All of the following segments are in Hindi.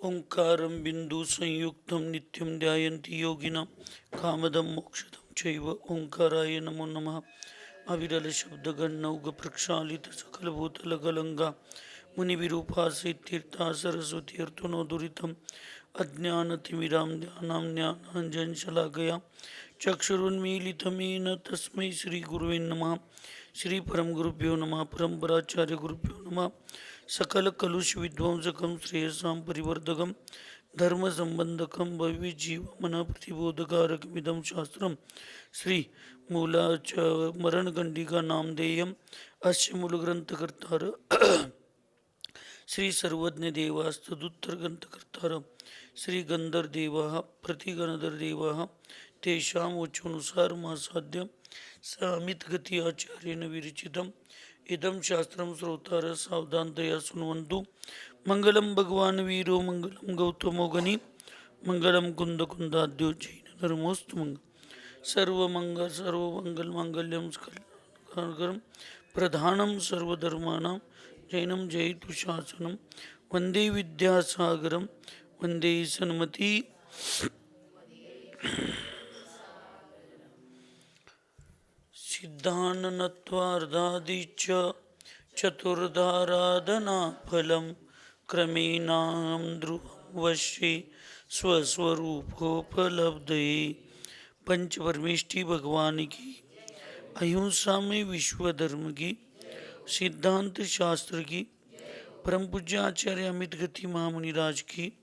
ओंकारं बिन्दुसंयुक्तं नित्यं ध्यायन्ति योगिनः कामदं मोक्षदं चैव ओंकाराय नमो नमः। अविरलशब्दगन्नौघप्रक्षालितसकलभूतलगलङ्गा मुनिविरूपासीत्तीर्था सरस्वतीर्थो दुरितम् अज्ञानतिमिरां ध्यानां ज्ञानाञ्जनशलाकया चक्षुरुन्मीलितं येन तस्मै श्रीगुरुवे नमः। श्रीपरमगुरुभ्यो नमः। परम्पराचार्यगुरुभ्यो नमः। सकलकलुषविध्वंसकं श्रेयसां परिवर्धकं धर्मसम्बन्धकं भव्यजीवमनप्रतिबोधकारकमिदं शास्त्रं श्रीमूलाचमरणघण्टिका नामधेयम् अस्य मूलग्रन्थकर्तार श्री सर्वज्ञदेवास्तदुत्तरग्रन्थकर्तार श्री गन्धर्वदेवाः प्रतिगणधर्वदेवाः तेषां वचोनुसारमासाद्य सामितगति आचार्येण विरचितम् इदं शास्त्रं श्रोतार सावधानतया शृण्वन्तु। मंगलं भगवान् वीरो मंगलं गौतमो गनि मंगलं कुन्दकुन्दाद्यो जैनधर्मोऽस्तु मंगल सर्वमङ्गलमाङ्गल्यं स्कलकरं प्रधानं सर्वधर्माणां जैनं जयतु वंदे विद्यासागरं वंदे सन्मति सिद्धाननत्वार्धादिच चतुर्धाराधनाफलं क्रमेणां ध्रुवं वश्ये स्वस्वरूपोपलब्धये। पंचपरमेष्टि भगवान की, अहिंसा में विश्व धर्म की, सिद्धांत शास्त्र की, परम पूज्य आचार्य अमित गति महामुनिराज की,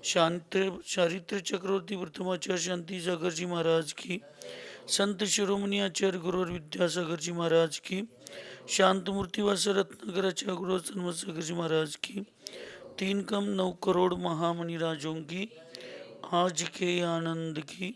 चारित्र चक्रवर्ती प्रथमाचार्य शांति सागर जी महाराज की, संत शिरोमणि आचार्य गुरु और विद्यासागर जी महाराज की, शांत मूर्ति वास रत्नाकर आचार्य गुरु सन्मत सागर जी महाराज की, 3 कम 9 करोड़ महामुनि राजों की, आज के आनंद की।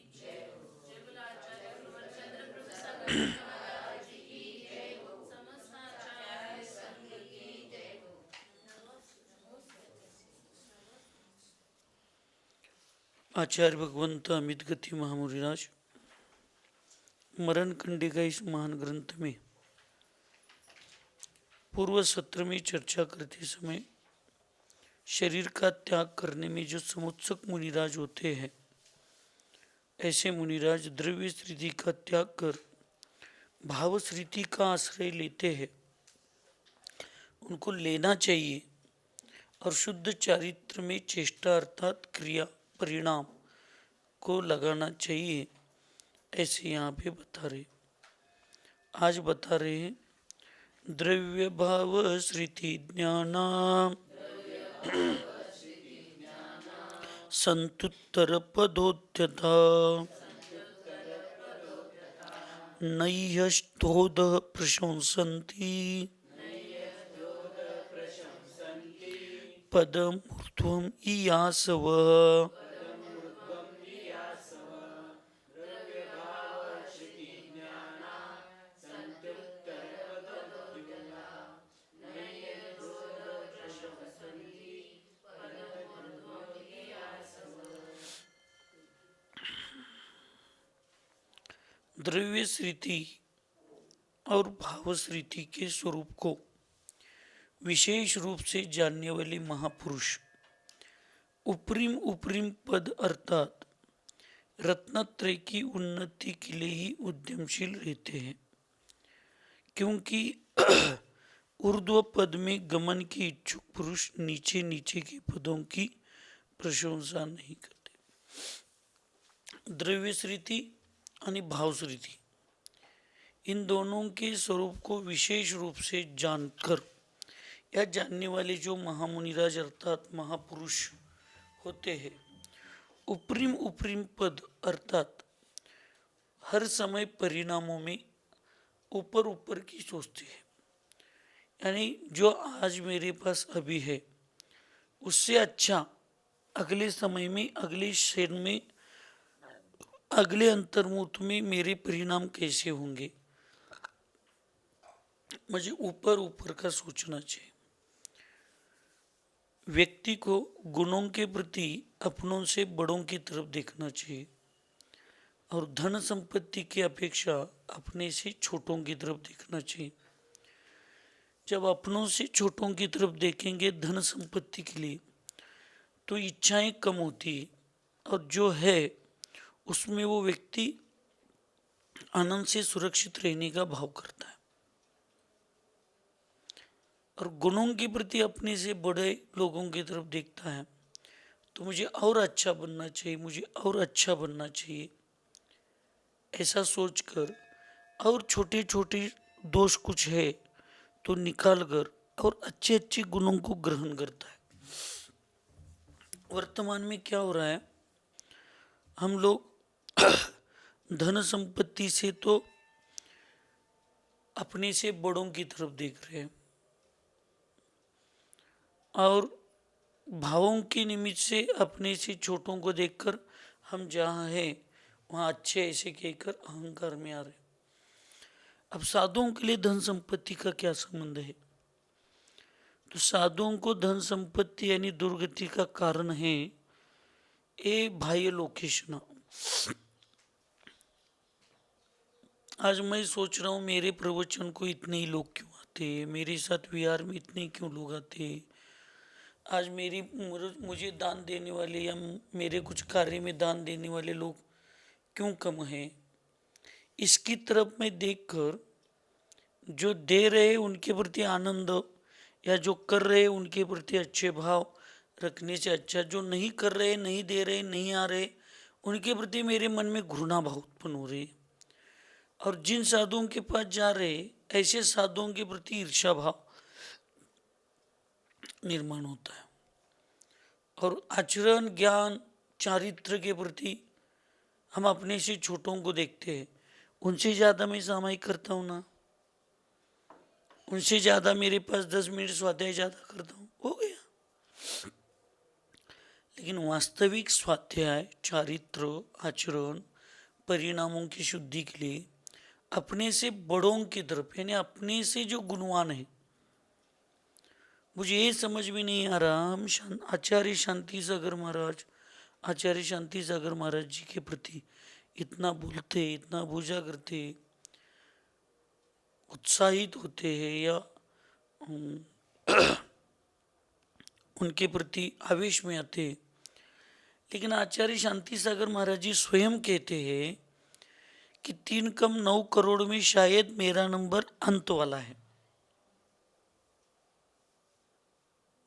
आचार्य भगवंत अमित गति महामुनिराज मरण कंडिका इस महान ग्रंथ में पूर्व सत्र में चर्चा करते समय शरीर का त्याग करने में जो समुत्सुक मुनिराज होते हैं, ऐसे मुनिराज द्रव्य स्थिति का त्याग कर भाव स्थिति का आश्रय लेते हैं। उनको लेना चाहिए और शुद्ध चारित्र में चेष्टा अर्थात क्रिया परिणाम को लगाना चाहिए, ऐसे यहाँ पे बता रहे। आज बता रहे हैं द्रव्य भाव स्मृति ज्ञाना संतुत्तर पदोत्यथा नैयष्टोद प्रशंसन्ति पदमूर्ध्वम् इयासवः। द्रव्य स्थिति और भाव स्थिति के स्वरूप को विशेष रूप से जानने वाले महापुरुष उपरिम उपरिम पद अर्थात रत्नत्रय की उन्नति के लिए ही उद्यमशील रहते हैं, क्योंकि ऊर्ध्व पद में गमन के इच्छुक पुरुष नीचे नीचे के पदों की प्रशंसा नहीं करते। द्रव्य स्थिति यानी भाव स्थिति, इन दोनों के स्वरूप को विशेष रूप से जानकर या जानने वाले जो महामुनिराज अर्थात महापुरुष होते हैं, उपरिम उपरिम पद अर्थात हर समय परिणामों में ऊपर ऊपर की सोचते हैं। यानी जो आज मेरे पास अभी है उससे अच्छा अगले समय में, अगले क्षण में, अगले अंतर्मुहूर्त में मेरे परिणाम कैसे होंगे, मुझे ऊपर ऊपर का सोचना चाहिए। व्यक्ति को गुणों के प्रति अपनों से बड़ों की तरफ देखना चाहिए और धन संपत्ति की अपेक्षा अपने से छोटों की तरफ देखना चाहिए। जब अपनों से छोटों की तरफ देखेंगे धन संपत्ति के लिए, तो इच्छाएं कम होती है, और जो है उसमें वो व्यक्ति आनंद से सुरक्षित रहने का भाव करता है। और गुणों के प्रति अपने से बड़े लोगों की तरफ देखता है, तो मुझे और अच्छा बनना चाहिए, मुझे और अच्छा बनना चाहिए, ऐसा सोचकर और छोटे छोटे दोष कुछ है तो निकाल कर और अच्छे अच्छे गुणों को ग्रहण करता है। वर्तमान में क्या हो रहा है, हम लोग धन संपत्ति से तो अपने से बड़ों की तरफ देख रहे हैं, और भावों के निमित्त से अपने से छोटों को देखकर हम जहाँ हैं वहाँ अच्छे ऐसे कहकर अहंकार में आ रहे। अब साधुओं के लिए धन संपत्ति का क्या संबंध है? तो साधुओं को धन संपत्ति यानी दुर्गति का कारण है ए बाह्य लोकेशन। आज मैं सोच रहा हूँ मेरे प्रवचन को इतने ही लोग क्यों आते, मेरे साथ विहार में इतने क्यों लोग आते, आज मुझे दान देने वाले या मेरे कुछ कार्य में दान देने वाले लोग क्यों कम हैं। इसकी तरफ मैं देखकर जो दे रहे उनके प्रति आनंद, या जो कर रहे उनके प्रति अच्छे भाव रखने से अच्छा जो नहीं कर रहे, नहीं दे रहे, नहीं आ रहे, उनके प्रति मेरे मन में घृणा भाव उत्पन्न हो रही है। और जिन साधुओं के पास जा रहे ऐसे साधुओं के प्रति ईर्ष्या भाव निर्माण होता है। और आचरण, ज्ञान, चारित्र के प्रति हम अपने से छोटों को देखते हैं, उनसे ज़्यादा मैं सामायिक करता हूँ ना, उनसे ज़्यादा मेरे पास 10 मिनट स्वाध्याय ज़्यादा करता हूँ, हो गया। लेकिन वास्तविक स्वाध्याय, चारित्र, आचरण, परिणामों की शुद्धि के लिए अपने से बड़ों की तरफ यानी अपने से जो गुणवान है, मुझे ये समझ में नहीं आ रहा हम आचार्य शांति सागर महाराज, आचार्य शांति सागर महाराज जी के प्रति इतना बोलते, इतना पूजा करते, उत्साहित होते हैं, या उनके प्रति आवेश में आते हैं। लेकिन आचार्य शांति सागर महाराज जी स्वयं कहते हैं कि 3 कम 9 करोड़ में शायद मेरा नंबर अंत वाला है।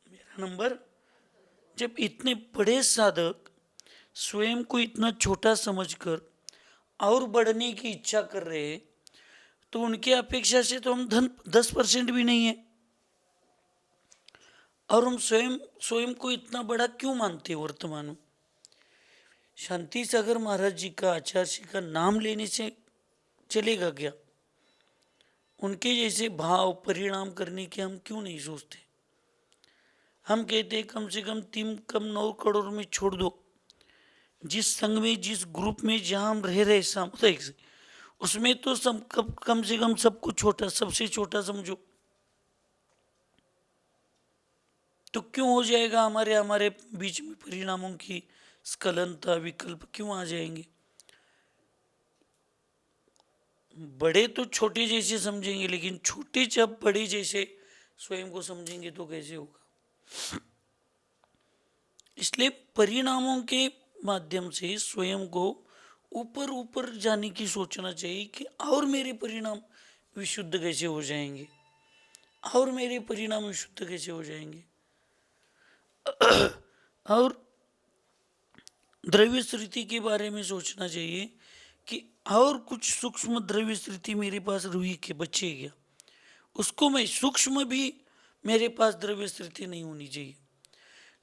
मेरा नंबर, जब इतने बड़े साधक स्वयं को इतना छोटा समझकर और बढ़ने की इच्छा कर रहे हैं, तो उनकी अपेक्षा से तो हम 10% भी नहीं है, और हम स्वयं स्वयं को इतना बड़ा क्यों मानते हैं वर्तमान में? शांति सागर महाराज जी का, आचार्य जी का नाम लेने से चलेगा क्या? उनके जैसे भाव परिणाम करने के हम क्यों नहीं सोचते? हम कहते हैं कम से कम 3 कम 9 करोड़ में छोड़ दो, जिस संघ में, जिस ग्रुप में जहाँ हम रह रहे सामुदायिक से, उसमें तो सब कम से कम सबको छोटा, सबसे छोटा समझो, तो क्यों हो जाएगा हमारे हमारे बीच में परिणामों की स्खलनता, विकल्प क्यों आ जाएंगे? बड़े तो छोटे जैसे समझेंगे, लेकिन छोटे जब बड़े जैसे स्वयं को समझेंगे तो कैसे होगा? इसलिए परिणामों के माध्यम से स्वयं को ऊपर ऊपर जाने की सोचना चाहिए कि और मेरे परिणाम विशुद्ध कैसे हो जाएंगे, और मेरे परिणाम विशुद्ध कैसे हो जाएंगे। और द्रव्य स्थिति के बारे में सोचना चाहिए कि और कुछ सूक्ष्म द्रव्य स्थिति मेरे पास रूही के बचे क्या, उसको मैं सूक्ष्म भी मेरे पास द्रव्य स्थिति नहीं होनी चाहिए,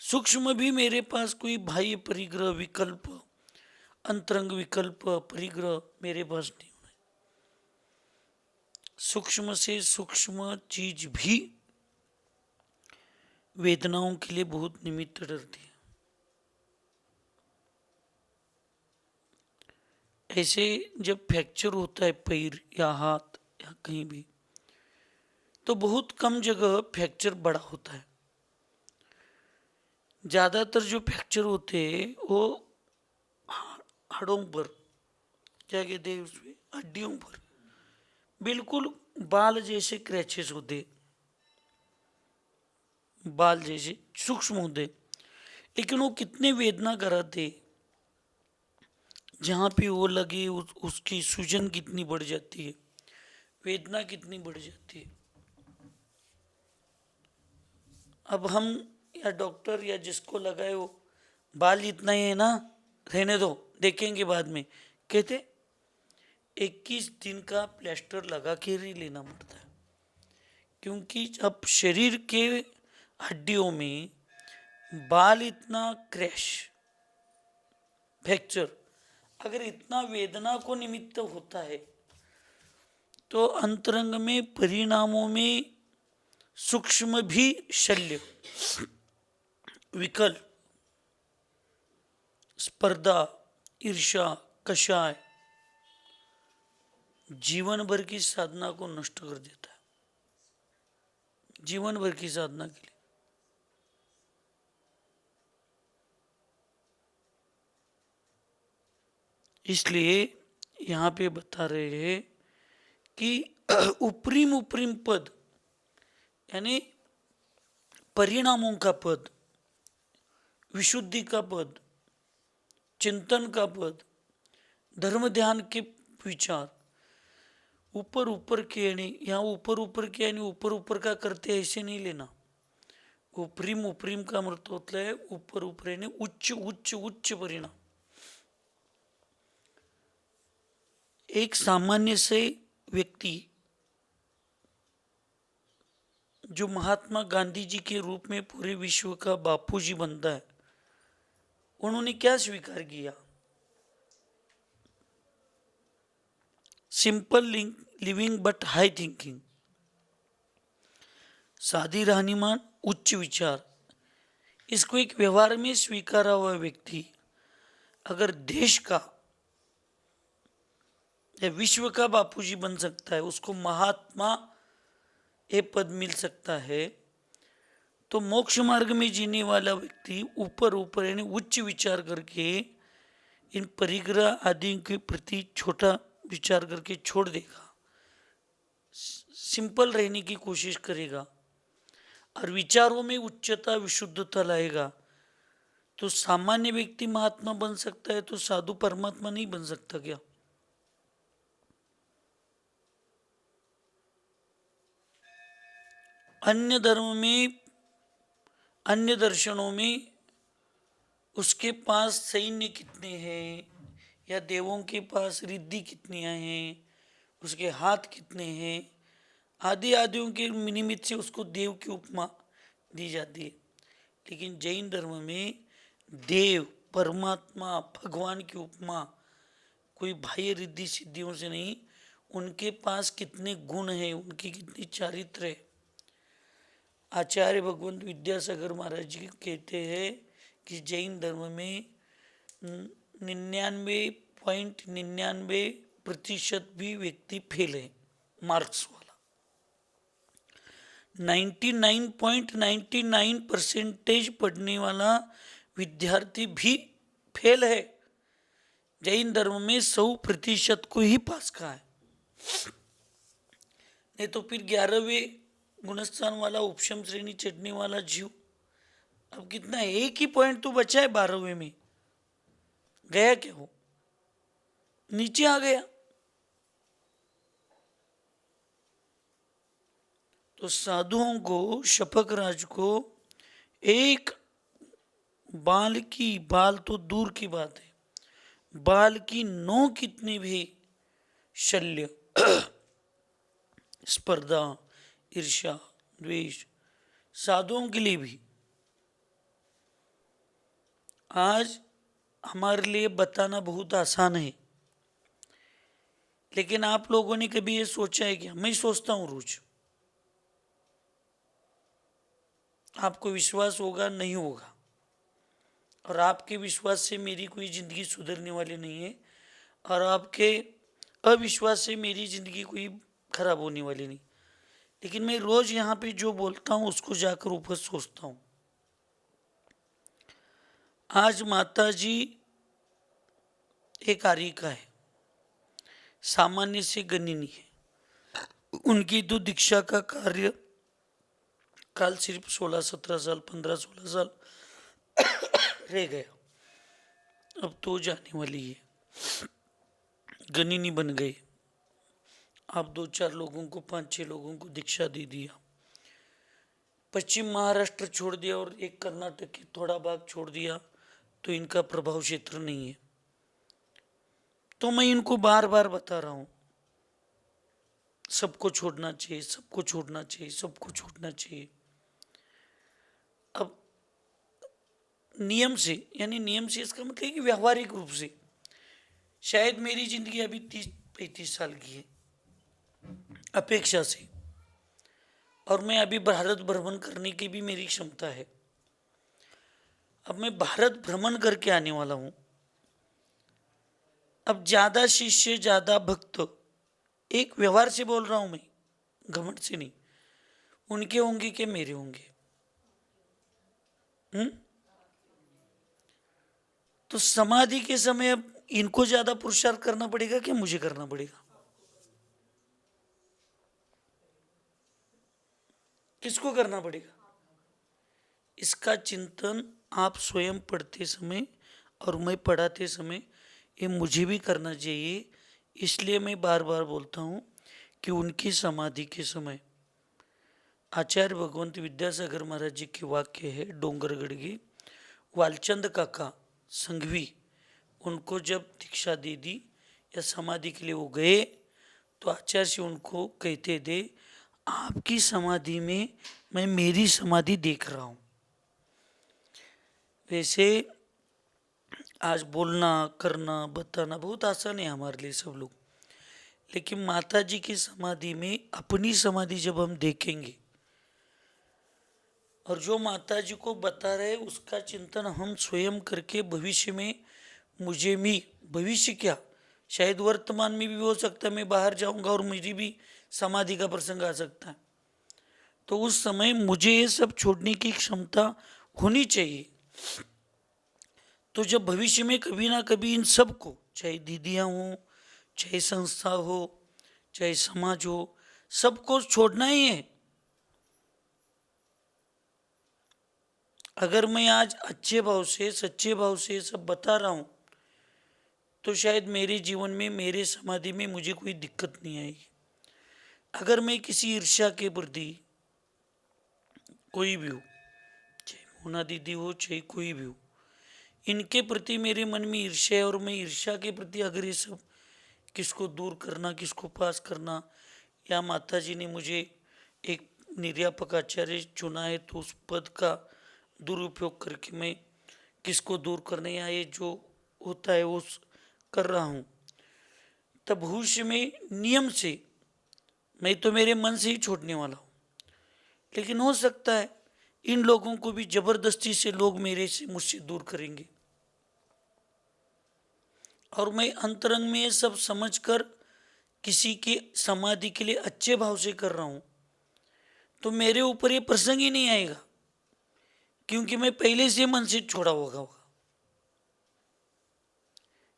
सूक्ष्म भी मेरे पास कोई बाह्य परिग्रह विकल्प, अंतरंग विकल्प परिग्रह मेरे पास नहीं होना। सूक्ष्म से सूक्ष्म चीज भी वेदनाओं के लिए बहुत निमित्त डरती है। ऐसे जब फ्रैक्चर होता है पैर या हाथ या कहीं भी, तो बहुत कम जगह फ्रैक्चर बड़ा होता है। ज़्यादातर जो फ्रैक्चर होते हैं वो हाड़ों पर, क्या कहते हैं उसमें, हड्डियों पर, बिल्कुल बाल जैसे क्रैचेस होते, बाल जैसे सूक्ष्म होते। लेकिन वो कितने वेदना कराते, जहाँ पे वो लगे उसकी सूजन कितनी बढ़ जाती है, वेदना कितनी बढ़ जाती है। अब हम या डॉक्टर या जिसको लगाए वो, बाल इतना ही है ना, रहने दो, देखेंगे बाद में, कहते 21 दिन का प्लास्टर लगा के ही लेना पड़ता है। क्योंकि अब शरीर के हड्डियों में बाल इतना क्रैश, फ्रैक्चर अगर इतना वेदना को निमित्त होता है, तो अंतरंग में परिणामों में सूक्ष्म भी शल्य, विकल, स्पर्धा, ईर्षा, कषाय जीवन भर की साधना को नष्ट कर देता है, जीवन भर की साधना के लिए। इसलिए यहाँ पे बता रहे हैं कि उपरिम उपरिम पद यानी परिणामों का पद, विशुद्धि का पद, चिंतन का पद, धर्म ध्यान के विचार ऊपर ऊपर के यानी यहाँ ऊपर ऊपर के यानी ऊपर ऊपर का करते ऐसे नहीं लेना। उपरिम उपरिम का मतलब होता है ऊपर ऊपर यानी उच्च उच्च उच्च परिणाम। एक सामान्य से व्यक्ति जो महात्मा गांधी जी के रूप में पूरे विश्व का बापू जी बनता है, उन्होंने क्या स्वीकार किया? Simple living but high thinking, सादी रहनीमान उच्च विचार। इसको एक व्यवहार में स्वीकारा हुआ व्यक्ति अगर देश का या विश्व का बापूजी बन सकता है, उसको महात्मा ये पद मिल सकता है, तो मोक्ष मार्ग में जीने वाला व्यक्ति ऊपर ऊपर यानी उच्च विचार करके इन परिग्रह आदि के प्रति छोटा विचार करके छोड़ देगा, सिंपल रहने की कोशिश करेगा और विचारों में उच्चता विशुद्धता लाएगा, तो सामान्य व्यक्ति महात्मा बन सकता है, तो साधु परमात्मा नहीं बन सकता क्या? अन्य धर्म में, अन्य दर्शनों में उसके पास सैन्य कितने हैं या देवों के पास रिद्धि कितनी हैं, उसके हाथ कितने हैं, आदि आदियों के निमित्त से उसको देव की उपमा दी जाती है। लेकिन जैन धर्म में देव, परमात्मा, भगवान की उपमा कोई बाह्य रिद्धि सिद्धियों से नहीं, उनके पास कितने गुण हैं, उनकी कितनी चारित्र है। आचार्य भगवंत विद्यासागर महाराज जी कहते हैं कि जैन धर्म में 99.99% भी व्यक्ति फेल है, मार्क्स वाला 99.99% पढ़ने वाला विद्यार्थी भी फेल है। जैन धर्म में 100% को ही पास का है, नहीं तो फिर 11वें गुणस्थान वाला उपशम श्रेणी चढ़ने वाला जीव अब कितना, एक ही पॉइंट तो बचा है 12वें में, गया क्या हो, नीचे आ गया। तो साधुओं को, शपक राज को एक बाल तो दूर की बात है, बाल की नोक कितनी भी शल्य, स्पर्धा, ईर्ष्या, द्वेष साधुओं के लिए भी आज हमारे लिए बताना बहुत आसान है। लेकिन आप लोगों ने कभी ये सोचा है क्या? मैं सोचता हूं रोज, आपको विश्वास होगा नहीं होगा, और आपके विश्वास से मेरी कोई जिंदगी सुधरने वाली नहीं है, और आपके अविश्वास से मेरी जिंदगी कोई खराब होने वाली नहीं। लेकिन मैं रोज यहाँ पे जो बोलता हूँ उसको जाकर ऊपर सोचता हूँ। आज माता जी एक आर्यिका है, सामान्य से गणिनी है, उनकी तो दीक्षा का कार्य काल सिर्फ 16-17 साल, 15-16 साल रह गया, अब तो जाने वाली है, गणिनी बन गए। आप 2-4 लोगों को, 5-6 लोगों को दीक्षा दे दिया, पश्चिम महाराष्ट्र छोड़ दिया और एक कर्नाटक की थोड़ा भाग छोड़ दिया, तो इनका प्रभाव क्षेत्र नहीं है। तो मैं इनको बार बार बता रहा हूं, सबको छोड़ना चाहिए, सबको छोड़ना चाहिए, सबको छोड़ना चाहिए। अब नियम से, यानी नियम से इसका मतलब है कि व्यवहारिक रूप से, शायद मेरी जिंदगी अभी 30-35 साल की है अपेक्षा से, और मैं अभी भारत भ्रमण करने की भी मेरी क्षमता है। अब मैं भारत भ्रमण करके आने वाला हूं। अब ज्यादा शिष्य, ज्यादा भक्त, एक व्यवहार से बोल रहा हूं मैं, घमंड से नहीं, उनके होंगे कि मेरे होंगे? तो समाधि के समय अब इनको ज्यादा पुरुषार्थ करना पड़ेगा कि मुझे करना पड़ेगा? किसको करना पड़ेगा? इसका चिंतन आप स्वयं पढ़ते समय और मैं पढ़ाते समय ये मुझे भी करना चाहिए। इसलिए मैं बार बार बोलता हूँ कि उनकी समाधि के समय आचार्य भगवंत विद्यासागर महाराज जी के वाक्य है, डोंगरगढ़ के वालचंद काका संघवी, उनको जब दीक्षा दे दी या समाधि के लिए वो गए, तो आचार्य से उनको कहते थे, आपकी समाधि में मैं मेरी समाधि देख रहा हूं। वैसे आज बोलना, करना, बताना बहुत आसान है हमारे लिए सब लोग, लेकिन माता जी की समाधि में अपनी समाधि जब हम देखेंगे और जो माता जी को बता रहे उसका चिंतन हम स्वयं करके भविष्य में, मुझे भी भविष्य क्या, शायद वर्तमान में भी हो सकता है मैं बाहर जाऊंगा और मुझे भी समाधि का प्रसंग आ सकता है, तो उस समय मुझे ये सब छोड़ने की क्षमता होनी चाहिए। तो जब भविष्य में कभी ना कभी इन सब को, चाहे दीदियाँ हो, चाहे संस्था हो, चाहे समाज हो, सबको छोड़ना ही है। अगर मैं आज अच्छे भाव से, सच्चे भाव से सब बता रहा हूं, तो शायद मेरे जीवन में, मेरे समाधि में मुझे कोई दिक्कत नहीं आएगी। अगर मैं किसी ईर्ष्या के प्रति, कोई भी हो, चाहे मोना दीदी हो, चाहे कोई भी हो, इनके प्रति मेरे मन में ईर्ष्या है और मैं ईर्ष्या के प्रति अगर ये सब किसको दूर करना, किसको पास करना, या माता जी ने मुझे एक निर्यापक आचार्य चुना है तो उस पद का दुरुपयोग करके मैं किसको दूर करने, या ये जो होता है वो कर रहा हूँ, तब भविष्य में नियम से मैं तो मेरे मन से ही छोड़ने वाला हूँ। लेकिन हो सकता है इन लोगों को भी जबरदस्ती से लोग मेरे से, मुझसे दूर करेंगे, और मैं अंतरंग में ये सब समझकर किसी की समाधि के लिए अच्छे भाव से कर रहा हूं, तो मेरे ऊपर ये प्रसंग ही नहीं आएगा, क्योंकि मैं पहले से मन से छोड़ा होगा।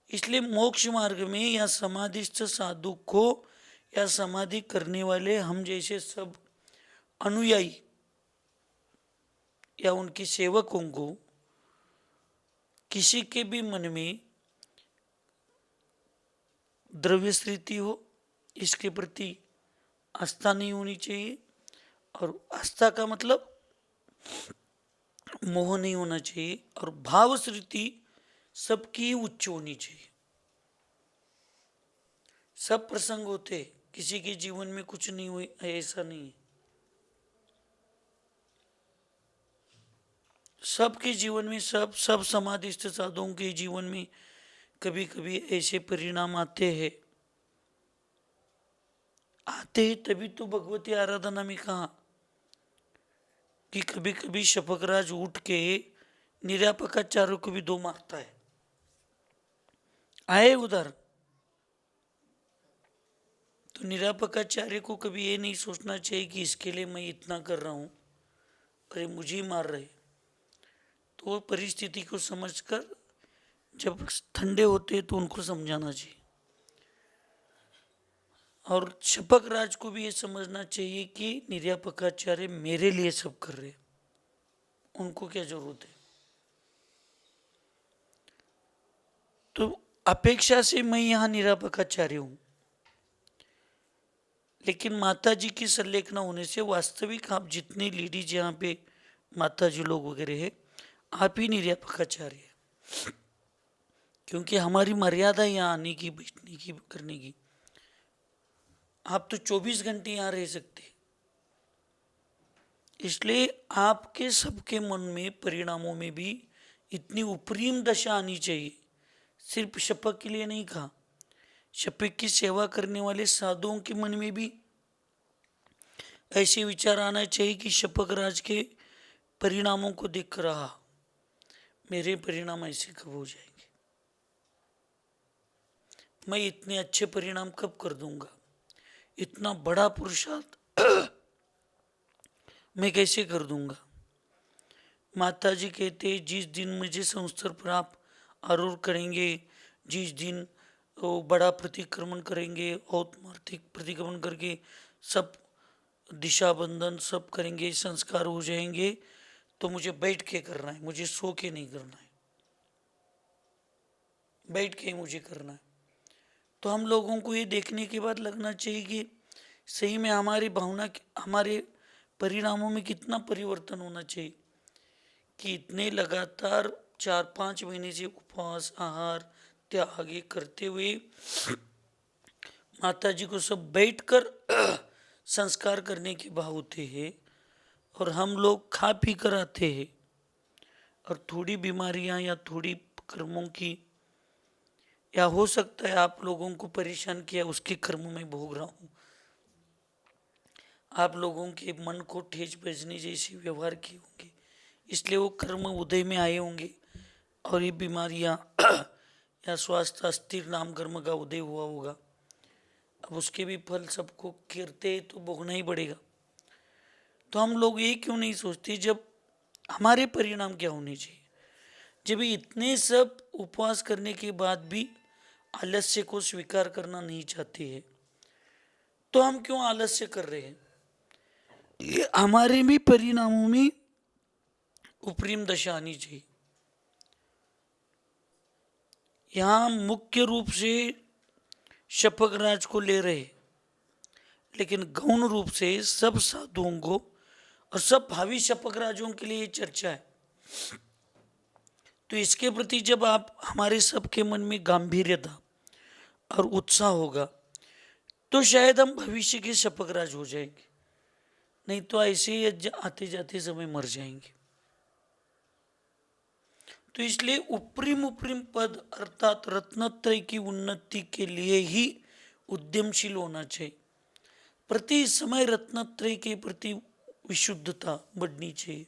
इसलिए मोक्ष मार्ग में या समाधिस्थ साधु को, या समाधि करने वाले हम जैसे सब अनुयायी या उनके सेवकों को, किसी के भी मन में द्रव्य स्थिति हो, इसके प्रति आस्था नहीं होनी चाहिए। और आस्था का मतलब मोह नहीं होना चाहिए, और भाव स्थिति सबकी उच्च होनी चाहिए। सब प्रसंग होते, किसी के जीवन में कुछ नहीं हुए ऐसा नहीं है, सबके जीवन में, सब समाधिस्थ साधुओं के जीवन में कभी कभी ऐसे परिणाम आते हैं तभी तो भगवती आराधना में कहा कि कभी कभी शपकराज उठ के निर्यापकाचार्य को भी दो मारता है, आए उधर। तो निर्यापकाचार्य को कभी ये नहीं सोचना चाहिए कि इसके लिए मैं इतना कर रहा हूं, अरे मुझे ही मार रहे। तो परिस्थिति को समझकर जब ठंडे होते हैं तो उनको समझाना चाहिए, और शपक राज को भी ये समझना चाहिए कि निर्यापकाचार्य मेरे लिए सब कर रहे, उनको क्या जरूरत है। तो अपेक्षा से मैं यहाँ निरापकाचार्य हूँ, लेकिन माता जी की संलेख न होने से वास्तविक आप जितने लेडीज यहाँ पे माता जी लोग वगैरह है, आप ही निरापकाचार्य है, क्योंकि हमारी मर्यादा यहाँ आने की, बैठने की, करने की। आप तो 24 घंटे यहाँ रह सकते, इसलिए आपके सबके मन में परिणामों में भी इतनी उपरीम दशा आनी चाहिए। सिर्फ शपथ के लिए नहीं कहा, शपथ की सेवा करने वाले साधुओं के मन में भी ऐसे विचार आना चाहिए कि शपथ राज के परिणामों को देख रहा, मेरे परिणाम ऐसे कब हो जाएंगे, मैं इतने अच्छे परिणाम कब कर दूंगा, इतना बड़ा पुरुषार्थ मैं कैसे कर दूंगा। माता जी कहते जिस दिन मुझे संस्कार पर आप आरूढ़ करेंगे, जिस दिन वो बड़ा प्रतिक्रमण करेंगे, औतमार्थिक प्रतिक्रमण करके सब दिशा बंधन सब करेंगे, संस्कार हो जाएंगे, तो मुझे बैठ के करना है, मुझे सो के नहीं करना है, बैठ के मुझे करना है। तो हम लोगों को ये देखने के बाद लगना चाहिए कि सही में हमारी भावना, हमारे परिणामों में कितना परिवर्तन होना चाहिए कि इतने लगातार 4-5 महीने से उपवास, आहार त्याग ये करते हुए माता जी को सब बैठकर संस्कार करने के भाव होते हैं, और हम लोग खा पी कर आते हैं, और थोड़ी बीमारियां या थोड़ी कर्मों की, या हो सकता है आप लोगों को परेशान किया उसके कर्म में भोग रहा हूँ, आप लोगों के मन को ठेस बजने जैसे व्यवहार किए होंगे, इसलिए वो कर्म उदय में आए होंगे, और ये बीमारियां या स्वास्थ्य अस्थिर नाम कर्म का उदय हुआ होगा। अब उसके भी फल सबको गिरते तो भोगना ही पड़ेगा। तो हम लोग ये क्यों नहीं सोचते जब हमारे परिणाम क्या होने चाहिए, जब इतने सब उपवास करने के बाद भी आलस्य को स्वीकार करना नहीं चाहते हैं, तो हम क्यों आलस्य कर रहे हैं। ये हमारे भी परिणामों में उपरिम दशा आनी चाहिए। यहाँ मुख्य रूप से शपथ राज को ले रहे, लेकिन गौण रूप से सब साधुओं को और सब भावी शपथ राजों के लिए ये चर्चा है। तो इसके प्रति जब आप हमारे सबके मन में गांभीर्यता और उत्साह होगा, तो शायद हम भविष्य के शपथ राज हो जाएंगे, नहीं तो ऐसे ही आते जाते समय मर जाएंगे। तो इसलिए उपरिम उपरिम पद अर्थात रत्नत्रय की उन्नति के लिए ही उद्यमशील होना चाहिए। प्रति समय रत्नत्रय के प्रति विशुद्धता बढ़नी चाहिए।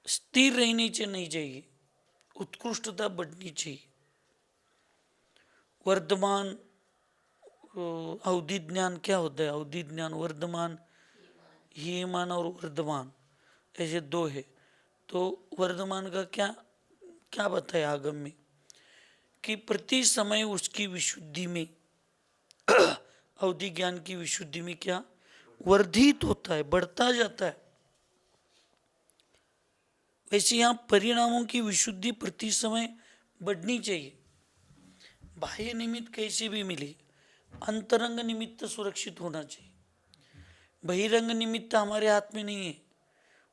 स्थिर रहनी नहीं चाहिए, उत्कृष्टता बढ़नी चाहिए। वर्धमान अवधि ज्ञान क्या होता है, अवधि ज्ञान वर्धमान, हीयमान और वर्धमान ऐसे दो है। तो वर्धमान का क्या क्या बताया आगम में कि प्रति समय उसकी विशुद्धि में अवधि ज्ञान की विशुद्धि में क्या वर्धित होता है, बढ़ता जाता है। वैसे यहाँ परिणामों की विशुद्धि प्रति समय बढ़नी चाहिए। बाह्य निमित्त कैसे भी मिले, अंतरंग निमित्त सुरक्षित होना चाहिए। बहिरंग निमित्त हमारे हाथ में नहीं है,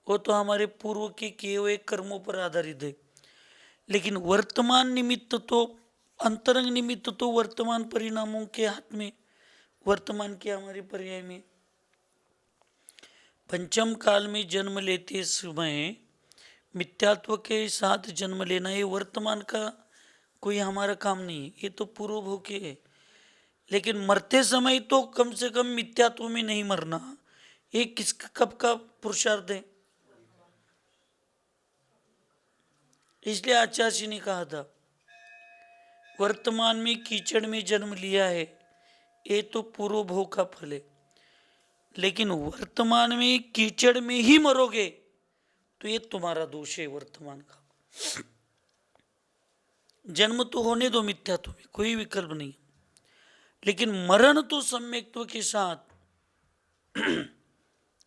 वो तो हमारे पूर्व के किए हुए कर्मों पर आधारित है। लेकिन वर्तमान निमित्त तो, अंतरंग निमित्त तो वर्तमान परिणामों के हाथ में, वर्तमान के हमारे पर्याय में। पंचम काल में जन्म लेते समय मिथ्यात्व के साथ जन्म लेना, ये वर्तमान का कोई हमारा काम नहीं है, ये तो पूर्व भोग के है। लेकिन मरते समय तो कम से कम मिथ्यात्व में नहीं मरना, ये किस कब का पुरुषार्थ है। इसलिए आचार्य ने कहा था वर्तमान में कीचड़ में जन्म लिया है, ये तो पूर्व भोग का फल है। लेकिन वर्तमान में कीचड़ में ही मरोगे तो ये तुम्हारा दोष है वर्तमान का। जन्म तो होने दो मिथ्यात्व में, कोई विकल्प नहीं, लेकिन मरण तो सम्यक्त्व के साथ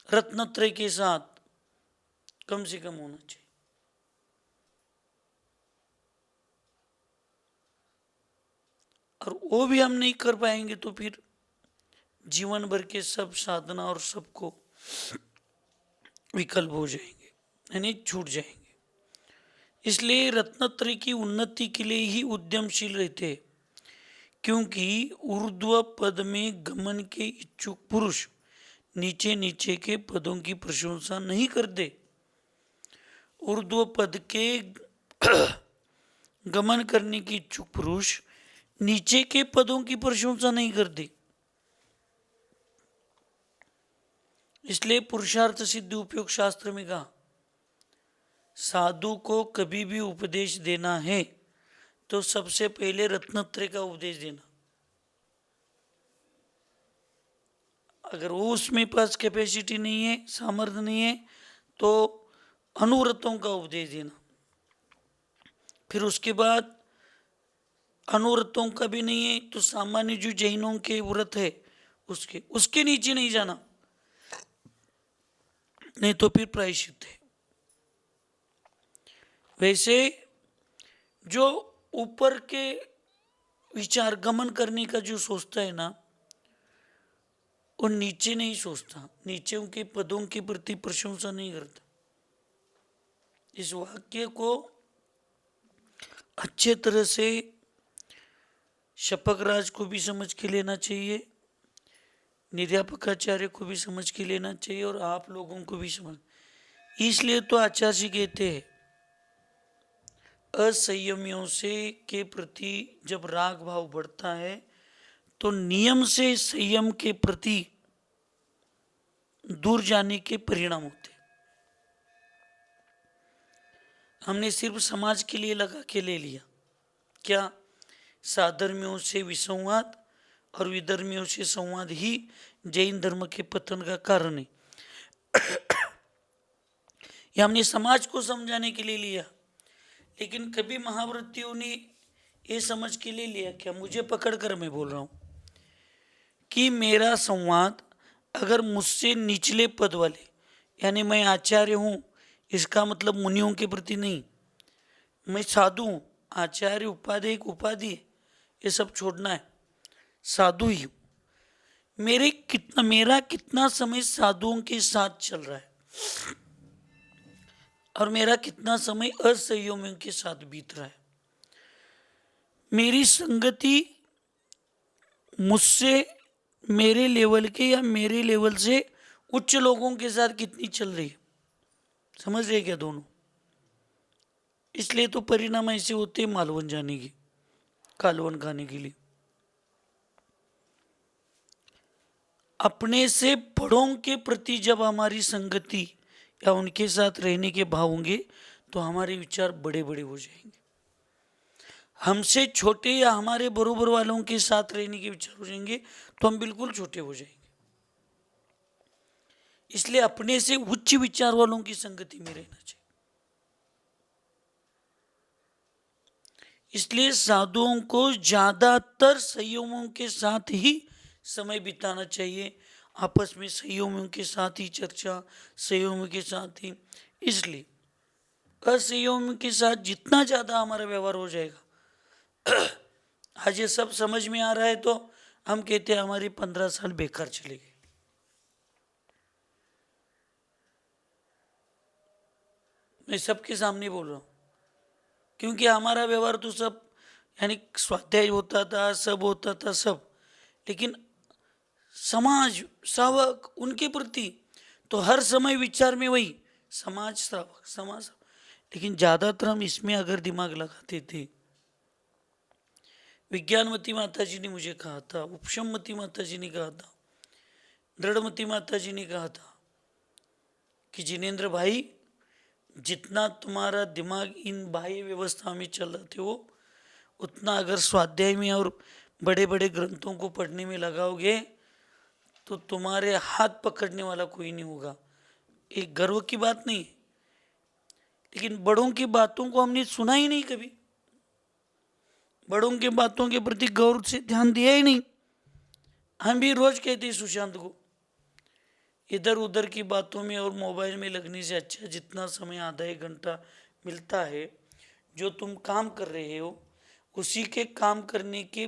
रत्नत्रय के साथ कम से कम होना चाहिए। और वो भी हम नहीं कर पाएंगे तो फिर जीवन भर के सब साधना और सबको विकल्प हो जाएंगे, यानी छूट जाएंगे। इसलिए रत्नत्रय की उन्नति के लिए ही उद्यमशील रहते हैं, क्योंकि ऊर्ध्व पद में गमन के इच्छुक पुरुष नीचे नीचे के पदों की प्रशंसा नहीं करते। ऊर्ध्व पद के गमन करने की इच्छुक पुरुष नीचे के पदों की प्रशंसा नहीं करते। इसलिए पुरुषार्थ सिद्धि उपयोग शास्त्र में कहा, साधु को कभी भी उपदेश देना है तो सबसे पहले रत्नत्रय का उपदेश देना। अगर वो उसमें पास कैपेसिटी नहीं है, सामर्थ्य नहीं है, तो अनुव्रतों का उपदेश देना। फिर उसके बाद अनुव्रतों का भी नहीं है तो सामान्य जो जैनों के व्रत है उसके नीचे नहीं जाना, नहीं तो फिर प्रायश्चित है। वैसे जो ऊपर के विचार गमन करने का जो सोचता है ना, वो नीचे नहीं सोचता, नीचे उनके पदों के प्रति प्रशंसा नहीं करता। इस वाक्य को अच्छे तरह से शपकराज को भी समझ के लेना चाहिए, निर्यापकाचार्य को भी समझ के लेना चाहिए और आप लोगों को भी समझ। इसलिए तो आचार्य जी कहते हैं, असंयमियों से के प्रति जब राग भाव बढ़ता है तो नियम से संयम के प्रति दूर जाने के परिणाम होते। हमने सिर्फ समाज के लिए लगा के ले लिया क्या, साधर्मियों से विसंवाद और विधर्मियों से संवाद ही जैन धर्म के पतन का कारण है। यह हमने समाज को समझाने के लिए लिया, लेकिन कभी महावृत्तियों ने ये समझ के लिए लिया क्या, मुझे पकड़ कर मैं बोल रहा हूं कि मेरा संवाद अगर मुझसे निचले पद वाले, यानी मैं आचार्य हूं, इसका मतलब मुनियों के प्रति नहीं, मैं साधु हूं, आचार्य उपाधि एक उपाधि है, ये सब छोड़ना है, साधु ही हूं। मेरा कितना समय साधुओं के साथ चल रहा है और मेरा कितना समय असंयमियों के साथ बीत रहा है। मेरी संगति मुझसे मेरे लेवल के या मेरे लेवल से उच्च लोगों के साथ कितनी चल रही है, समझ रहे क्या दोनों। इसलिए तो परिणाम ऐसे होते मालवन जाने के, कालवन खाने के लिए। अपने से बड़ों के प्रति जब हमारी संगति या उनके साथ रहने के भाव होंगे तो हमारे विचार बड़े बड़े हो जाएंगे। हमसे छोटे या हमारे बरोबर वालों के साथ रहने के विचार हो जाएंगे तो हम बिल्कुल छोटे हो जाएंगे। इसलिए अपने से उच्च विचार वालों की संगति में रहना चाहिए। इसलिए साधुओं को ज्यादातर संयमों के साथ ही समय बिताना चाहिए, आपस में संयमों के साथ ही चर्चा, संयमों के साथ ही। इसलिए असंयम के साथ जितना ज़्यादा हमारा व्यवहार हो जाएगा, आज ये सब समझ में आ रहा है तो हम कहते हैं हमारी 15 साल बेकार चले गए। मैं सबके सामने बोल रहा हूँ, क्योंकि हमारा व्यवहार तो सब, यानी स्वाध्याय होता था, सब होता था सब, लेकिन समाज श्रावक उनके प्रति तो हर समय विचार में वही समाज श्रावक समाज। लेकिन ज़्यादातर हम इसमें अगर दिमाग लगाते थे, विज्ञानमती माता जी ने मुझे कहा था, उपशममती माता जी ने कहा था, दृढ़मती माता जी ने कहा था कि जिनेंद्र भाई, जितना तुम्हारा दिमाग इन बाह्य व्यवस्था में चल रहे थे वो उतना अगर स्वाध्याय में और बड़े बड़े ग्रंथों को पढ़ने में लगाओगे तो तुम्हारे हाथ पकड़ने वाला कोई नहीं होगा। एक गर्व की बात नहीं है, लेकिन बड़ों की बातों को हमने सुना ही नहीं, कभी बड़ों की बातों के प्रति गौर से ध्यान दिया ही नहीं। हम भी रोज कहते हैं सुशांत को, इधर उधर की बातों में और मोबाइल में लगने से अच्छा जितना समय आधा एक घंटा मिलता है, जो तुम काम कर रहे हो उसी के काम करने के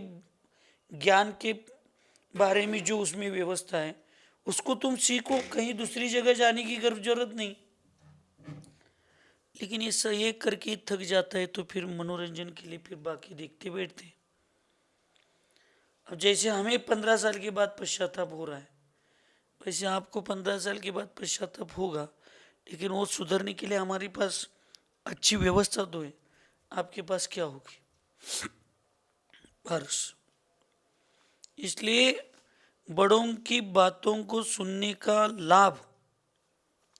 ज्ञान के बारे में जो उसमें व्यवस्था है उसको तुम सीखो, कहीं दूसरी जगह जाने की जरूरत नहीं। लेकिन ये सब ये करके थक जाता है तो फिर मनोरंजन के लिए फिर बाकी देखते बैठते। अब जैसे हमें 15 साल के बाद पश्चाताप हो रहा है, वैसे आपको 15 साल के बाद पश्चाताप होगा, लेकिन वो सुधरने के लिए हमारे पास अच्छी व्यवस्था तो है। आपके पास क्या होगी? पारस। इसलिए बड़ों की बातों को सुनने का लाभ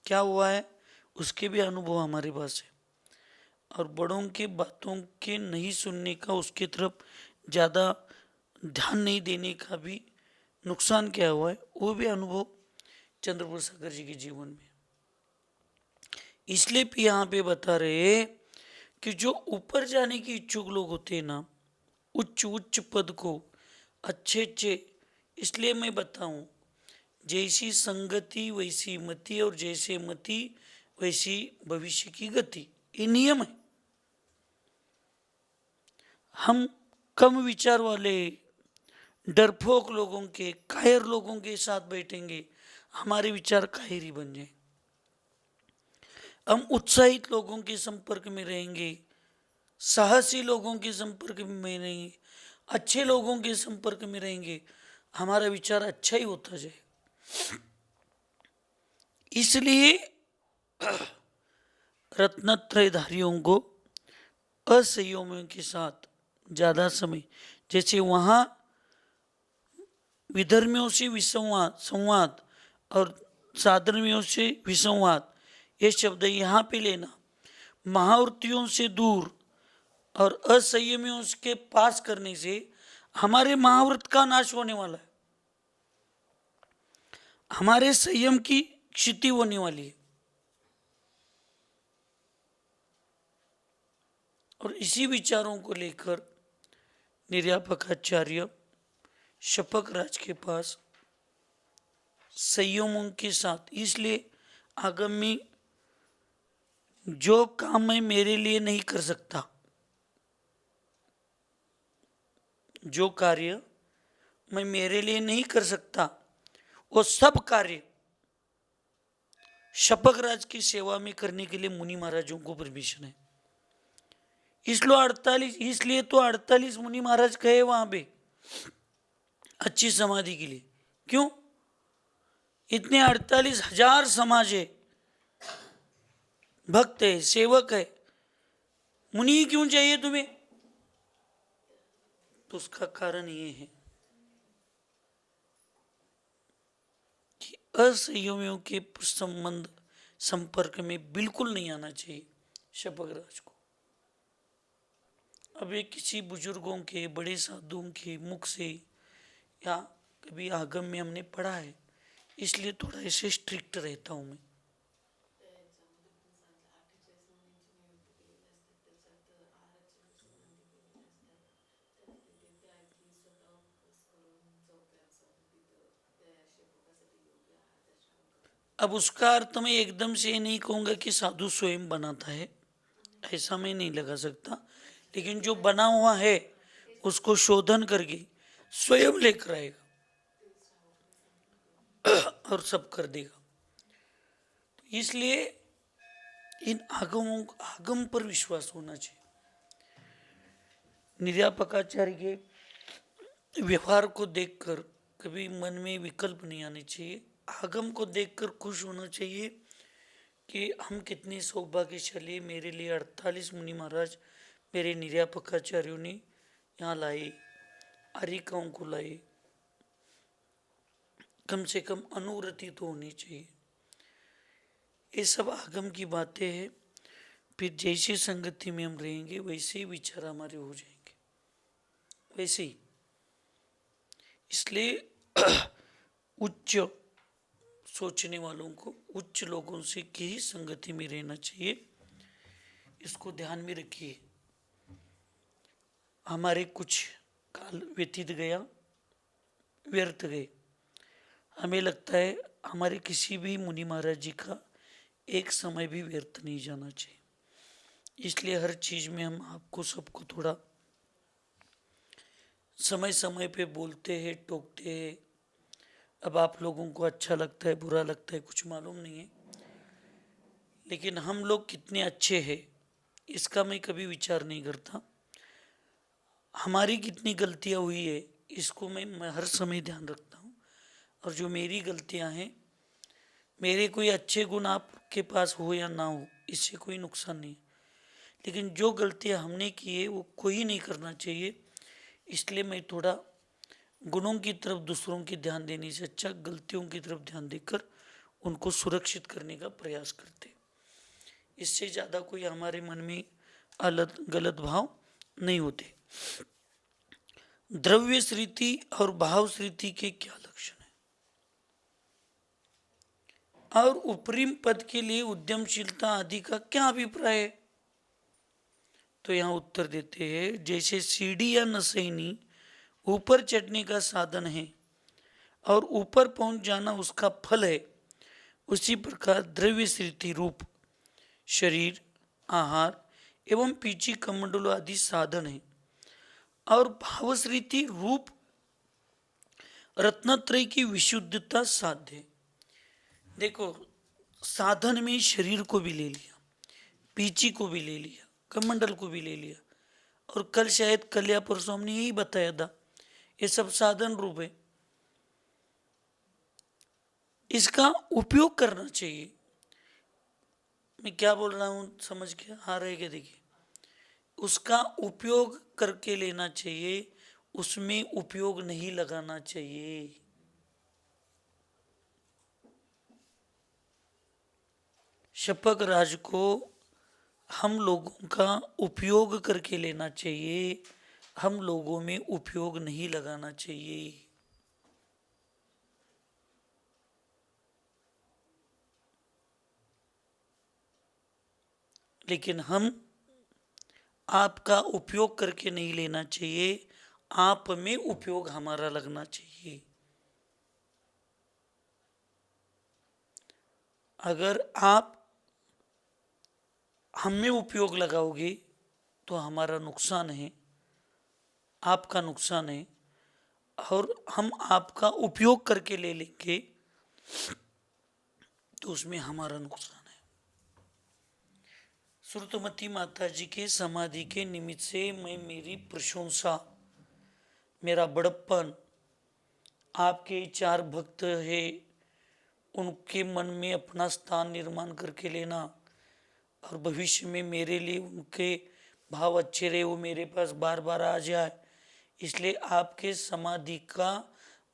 क्या हुआ है उसके भी अनुभव हमारे पास है, और बड़ों के बातों के नहीं सुनने का, उसकी तरफ ज़्यादा ध्यान नहीं देने का भी नुकसान क्या हुआ है वो भी अनुभव चंद्रपुर सागर जी के जीवन में। इसलिए भी यहाँ पे बता रहे कि जो ऊपर जाने के इच्छुक लोग होते हैं ना, उच्च उच्च पद को, अच्छे अच्छे, इसलिए मैं बताऊं, जैसी संगति वैसी मति, और जैसे मति वैसी भविष्य की गति, ये नियम है। हम कम विचार वाले डरपोक लोगों के, कायर लोगों के साथ बैठेंगे, हमारे विचार कायरी बन जाए। हम उत्साहित लोगों के संपर्क में रहेंगे, साहसी लोगों के संपर्क में रहेंगे, अच्छे लोगों के संपर्क में रहेंगे, हमारा विचार अच्छा ही होता जाए। इसलिए रत्नत्रयधारियों को असंयमियों के साथ ज़्यादा समय, जैसे वहाँ विधर्मियों से विसंवाद संवाद और साधर्मियों से विसंवाद, ये शब्द यहाँ पे लेना, महावृत्तियों से दूर और असंयमियों के पास करने से हमारे महावृत्त का नाश होने वाला है, हमारे संयम की क्षति होने वाली है। और इसी विचारों को लेकर निर्यापकाचार्य शपक राज के पास संयमों के साथ, इसलिए आगामी जो काम मैं मेरे लिए नहीं कर सकता, जो कार्य मैं मेरे लिए नहीं कर सकता, वो सब कार्य शपक राज की सेवा में करने के लिए मुनि महाराजों को परमिशन है। इसलिए तो 48 मुनि महाराज गए वहां पे अच्छी समाधि के लिए। क्यों? इतने 48,000 समाज है, भक्त है, सेवक है, मुनि क्यों चाहिए तुम्हें? तो उसका कारण ये है कि असंयमियों के संबंध संपर्क में बिल्कुल नहीं आना चाहिए शपक राज को। अब ये किसी बुजुर्गों के, बड़े साधुओं के मुख से या कभी आगम में हमने पढ़ा है, इसलिए थोड़ा ऐसे स्ट्रिक्ट रहता हूं मैं। अब उसका अर्थ मैं एकदम से ये नहीं कहूँगा कि साधु स्वयं बनाता है, ऐसा मैं नहीं लगा सकता, लेकिन जो बना हुआ है उसको शोधन करके स्वयं लेकर आएगा और सब कर देगा। तो इसलिए इन आगम पर विश्वास होना चाहिए। निर्यापकाचार्य के व्यवहार को देखकर कभी मन में विकल्प नहीं आने चाहिए, आगम को देखकर खुश होना चाहिए कि हम कितने सौभाग्यशाली, मेरे लिए 48 मुनि महाराज मेरे निर्यापकाचार्यों ने यहाँ लाए, आरिकाओं को लाए, कम से कम अनुवृत्ति तो होनी चाहिए। ये सब आगम की बातें हैं। फिर जैसी संगति में हम रहेंगे वैसे ही विचार हमारे हो जाएंगे, वैसे ही। इसलिए उच्च सोचने वालों को उच्च लोगों से की ही संगति में रहना चाहिए, इसको ध्यान में रखिए। हमारे कुछ काल व्यतीत गया, व्यर्थ गए, हमें लगता है हमारे किसी भी मुनि महाराज जी का एक समय भी व्यर्थ नहीं जाना चाहिए। इसलिए हर चीज़ में हम आपको सबको थोड़ा समय समय पे बोलते हैं, टोकते हैं। अब आप लोगों को अच्छा लगता है, बुरा लगता है, कुछ मालूम नहीं है, लेकिन हम लोग कितने अच्छे हैं इसका मैं कभी विचार नहीं करता। हमारी कितनी गलतियां हुई है इसको मैं हर समय ध्यान रखता हूँ। और जो मेरी गलतियां हैं, मेरे कोई अच्छे गुण आपके पास हो या ना हो, इससे कोई नुकसान नहीं, लेकिन जो गलतियां हमने की है वो कोई नहीं करना चाहिए। इसलिए मैं थोड़ा गुणों की तरफ दूसरों की ध्यान देने से अच्छा गलतियों की तरफ ध्यान देकर उनको सुरक्षित करने का प्रयास करते। इससे ज़्यादा कोई हमारे मन में अलग गलत भाव नहीं होते। द्रव्य स्थिति और भाव स्थिति के क्या लक्षण है और उपरिम पद के लिए उद्यमशीलता आदि का क्या अभिप्राय है? तो यहाँ उत्तर देते हैं, जैसे सीढ़ी या नसैनी ऊपर चढ़ने का साधन है और ऊपर पहुंच जाना उसका फल है, उसी प्रकार द्रव्य स्थिति रूप शरीर, आहार एवं पीछी कमंडलों आदि साधन है और भावश्रीति रूप रत्नत्रय की विशुद्धता साध्य। देखो, साधन में शरीर को भी ले लिया, पीछी को भी ले लिया, कमंडल को भी ले लिया, और कल शायद कल या परसों हमने यही बताया था, ये सब साधन रूप है। इसका उपयोग करना चाहिए। मैं क्या बोल रहा हूँ समझ के आ रहे क्या? देखिए, उसका उपयोग करके लेना चाहिए, उसमें उपयोग नहीं लगाना चाहिए। शपक राज को हम लोगों का उपयोग करके लेना चाहिए, हम लोगों में उपयोग नहीं लगाना चाहिए। लेकिन हम आपका उपयोग करके नहीं लेना चाहिए, आप में उपयोग हमारा लगना चाहिए। अगर आप हम में उपयोग लगाओगे तो हमारा नुकसान है, आपका नुकसान है, और हम आपका उपयोग करके ले लेंगे तो उसमें हमारा नुकसान है। श्रुतमती माता जी के समाधि के निमित्त से मैं मेरी प्रशंसा, मेरा बड़प्पन, आपके चार भक्त है उनके मन में अपना स्थान निर्माण करके लेना, और भविष्य में मेरे लिए उनके भाव अच्छे रहे, वो मेरे पास बार बार आ जाए, इसलिए आपके समाधि का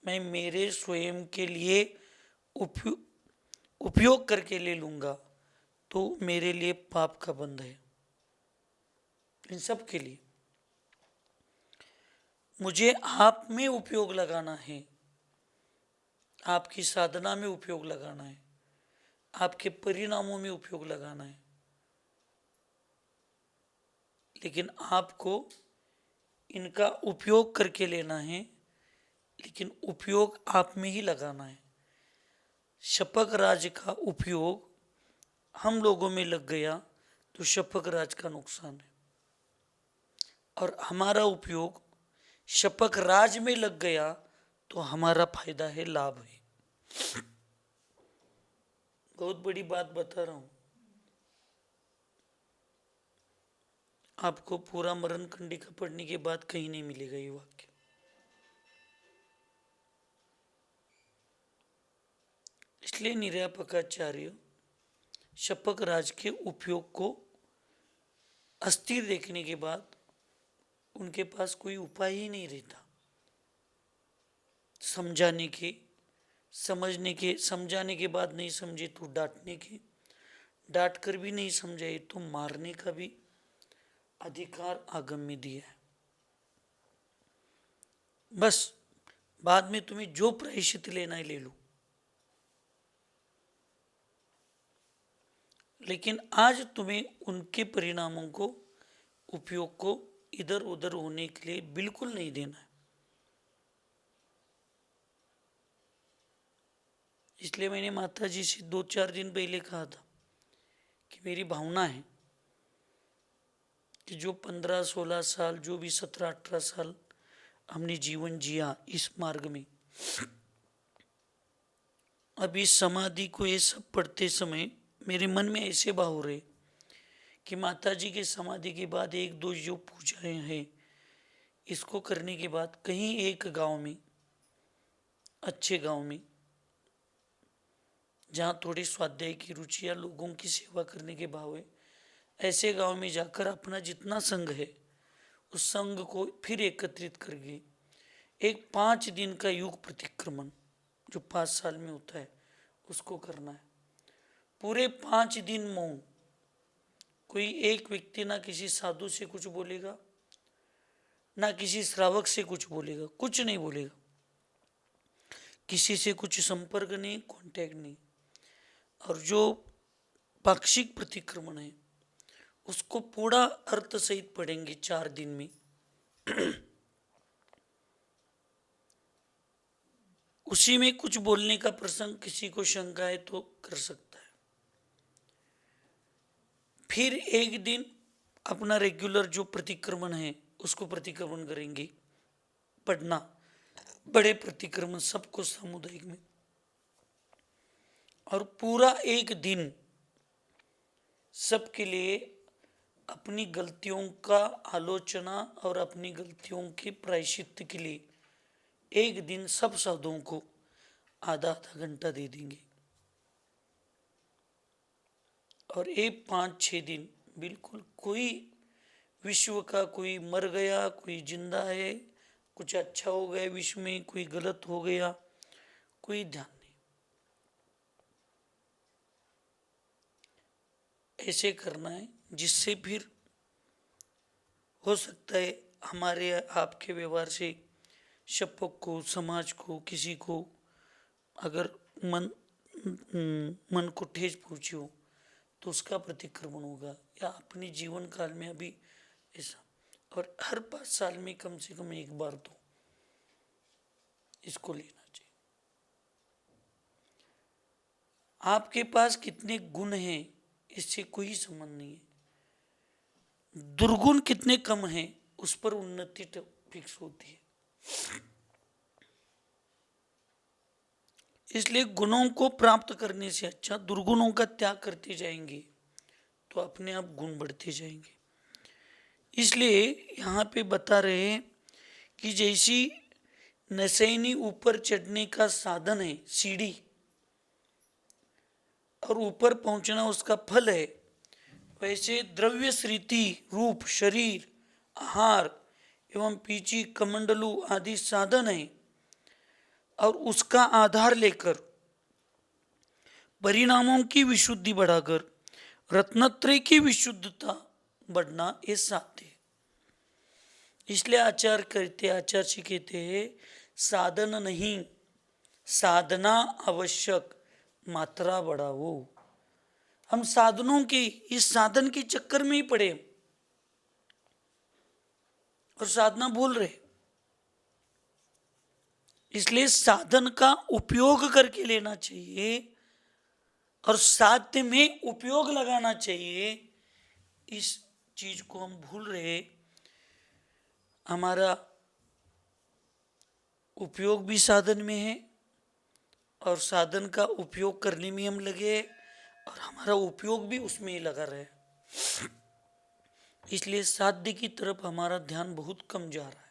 मैं मेरे स्वयं के लिए उपयोग करके ले लूँगा, तो मेरे लिए पाप का बंध है। इन सब के लिए मुझे आप में उपयोग लगाना है, आपकी साधना में उपयोग लगाना है, आपके परिणामों में उपयोग लगाना है, लेकिन आपको इनका उपयोग करके लेना है, लेकिन उपयोग आप में ही लगाना है। शपक राज का उपयोग हम लोगों में लग गया तो शपक राज का नुकसान है, और हमारा उपयोग शपक राज में लग गया तो हमारा फायदा है, लाभ है। बहुत बड़ी बात बता रहा हूं आपको, पूरा मरण कंडिका पढ़ने के बाद कहीं नहीं मिलेगा ये वाक्य। इसलिए निर्यापकाचार्य शपक राज के उपयोग को अस्थिर देखने के बाद उनके पास कोई उपाय ही नहीं रहता समझाने के, समझने के, समझाने के बाद नहीं समझे तो डांटने के, डांट कर भी नहीं समझाए तो मारने का भी अधिकार आगम में दिया है। बस बाद में तुम्हें जो प्रायश्चित लेना है ले लो, लेकिन आज तुम्हें उनके परिणामों को, उपयोग को इधर उधर होने के लिए बिल्कुल नहीं देना है। इसलिए मैंने माता जी से 2-4 दिन पहले कहा था कि मेरी भावना है कि जो 15-16 साल, जो भी 17-18 साल हमने जीवन जिया इस मार्ग में। अब इस समाधि को ये सब पढ़ते समय मेरे मन में ऐसे भाव हो रहे कि माता जी के समाधि के बाद एक दो जो पूजाएं हैं, इसको करने के बाद कहीं एक गांव में, अच्छे गांव में, जहाँ थोड़ी स्वाध्याय की रुचि या लोगों की सेवा करने के भाव है, ऐसे गांव में जाकर अपना जितना संघ है उस संघ को फिर एकत्रित करके एक 5 दिन का युग प्रतिक्रमण जो 5 साल में होता है उसको करना है। पूरे 5 दिन मौन, कोई एक व्यक्ति ना किसी साधु से कुछ बोलेगा, ना किसी श्रावक से कुछ बोलेगा, कुछ नहीं बोलेगा, किसी से कुछ संपर्क नहीं, कांटेक्ट नहीं। और जो पाक्षिक प्रतिक्रमण है उसको पूरा अर्थ सहित पढ़ेंगे 4 दिन में। उसी में कुछ बोलने का प्रसंग किसी को शंका है तो कर सकता है। फिर एक दिन अपना रेगुलर जो प्रतिक्रमण है उसको प्रतिक्रमण करेंगे, पढ़ना, बड़े प्रतिक्रमण सबको सामुदायिक में। और पूरा एक दिन सबके लिए अपनी गलतियों का आलोचना और अपनी गलतियों के प्रायश्चित के लिए एक दिन सब साधुओं को आधा आधा घंटा दे देंगे। और एक 5-6 दिन बिल्कुल कोई विश्व का, कोई मर गया, कोई जिंदा है, कुछ अच्छा हो गया विश्व में, कोई गलत हो गया, कोई ध्यान नहीं। ऐसे करना है जिससे फिर हो सकता है हमारे आपके व्यवहार से शपक को, समाज को, किसी को अगर मन को ठेस पहुंची हो तो उसका प्रतिक्रमण होगा, या अपने जीवन काल में अभी ऐसा। और हर 5 साल में कम से कम एक बार तो इसको लेना चाहिए। आपके पास कितने गुण हैं इससे कोई संबंध नहीं है, दुर्गुण कितने कम हैं उस पर उन्नति फिक्स होती है। इसलिए गुणों को प्राप्त करने से अच्छा दुर्गुणों का त्याग करते जाएंगे तो अपने आप गुण बढ़ते जाएंगे। इसलिए यहाँ पे बता रहे हैं कि जैसी नसैनी ऊपर चढ़ने का साधन है, सीढ़ी, और ऊपर पहुंचना उसका फल है, वैसे द्रव्य सृति, रूप, शरीर, आहार एवं पीची, कमंडलू आदि साधन है। और उसका आधार लेकर परिणामों की विशुद्धि बढ़ाकर रत्नत्रय की विशुद्धता बढ़ना ये साध्य है। इसलिए आचार्य जी कहते हैं साधन नहीं, साधना आवश्यक, मात्रा बढ़ाओ। हम साधनों की, इस साधन के चक्कर में ही पड़े और साधना भूल रहे। इसलिए साधन का उपयोग करके लेना चाहिए और साध्य में उपयोग लगाना चाहिए। इस चीज को हम भूल रहे। हमारा उपयोग भी साधन में है और साधन का उपयोग करने में हम लगे और हमारा उपयोग भी उसमें ही लगा रहे। इसलिए साध्य की तरफ हमारा ध्यान बहुत कम जा रहा है।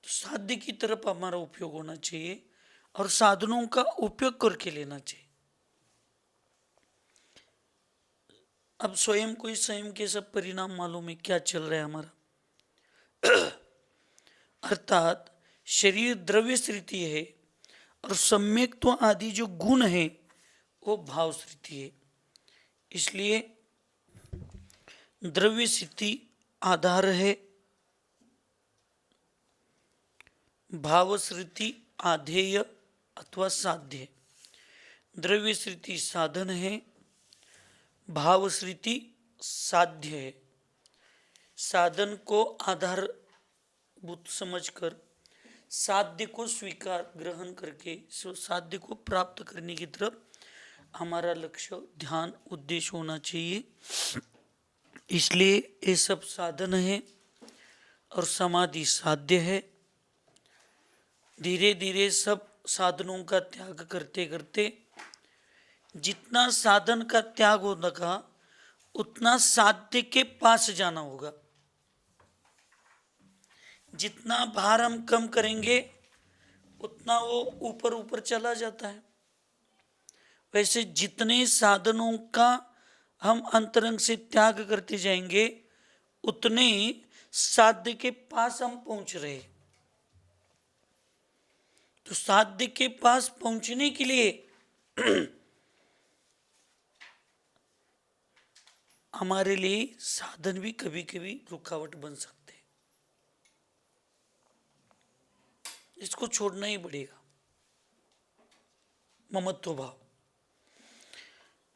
साध्य की तरफ हमारा उपयोग होना चाहिए और साधनों का उपयोग करके लेना चाहिए। अब स्वयं को, स्वयं के सब परिणाम मालूम है क्या चल रहा है हमारा। अर्थात शरीर द्रव्य स्थिति है और सम्यक्त्व आदि जो गुण है वो भाव स्थिति है। इसलिए द्रव्य स्थिति आधार है, भाव स्थिति आधेय अथवा साध्य। द्रव्य स्थिति साधन है, भाव स्थिति साध्य है। साधन को आधारभूत समझकर साध्य को स्वीकार ग्रहण करके साध्य को प्राप्त करने की तरफ हमारा लक्ष्य ध्यान उद्देश्य होना चाहिए। इसलिए ये सब साधन है और समाधि साध्य है। धीरे धीरे सब साधनों का त्याग करते करते जितना साधन का त्याग होगा उतना साध्य के पास जाना होगा। जितना भार हम कम करेंगे उतना वो ऊपर ऊपर चला जाता है। वैसे जितने साधनों का हम अंतरंग से त्याग करते जाएंगे उतने साध्य के पास हम पहुंच रहे। तो साध्य के पास पहुंचने के लिए हमारे लिए साधन भी कभी कभी रुकावट बन सकते हैं। इसको छोड़ना ही पड़ेगा। ममत्व भाव,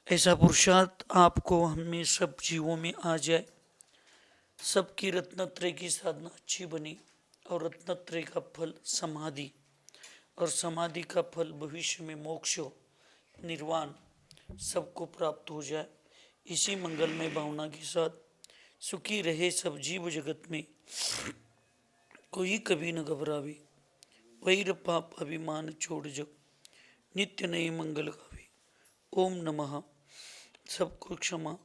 ऐसा पुरुषार्थ आपको हमें सब जीवों में आ जाए। सबकी रत्नत्रय की साधना अच्छी बनी और रत्नत्रय का फल समाधि और समाधि का फल भविष्य में मोक्ष निर्वाण सबको प्राप्त हो जाए। इसी मंगलमय भावना के साथ सुखी रहे सब जीव जगत में। कोई कभी न घबरावे, वैर पाप अभिमान छोड़ जग, नित्य नए मंगल गावे। ओम नमः। सबको क्षमा,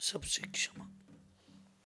सबसे क्षमा।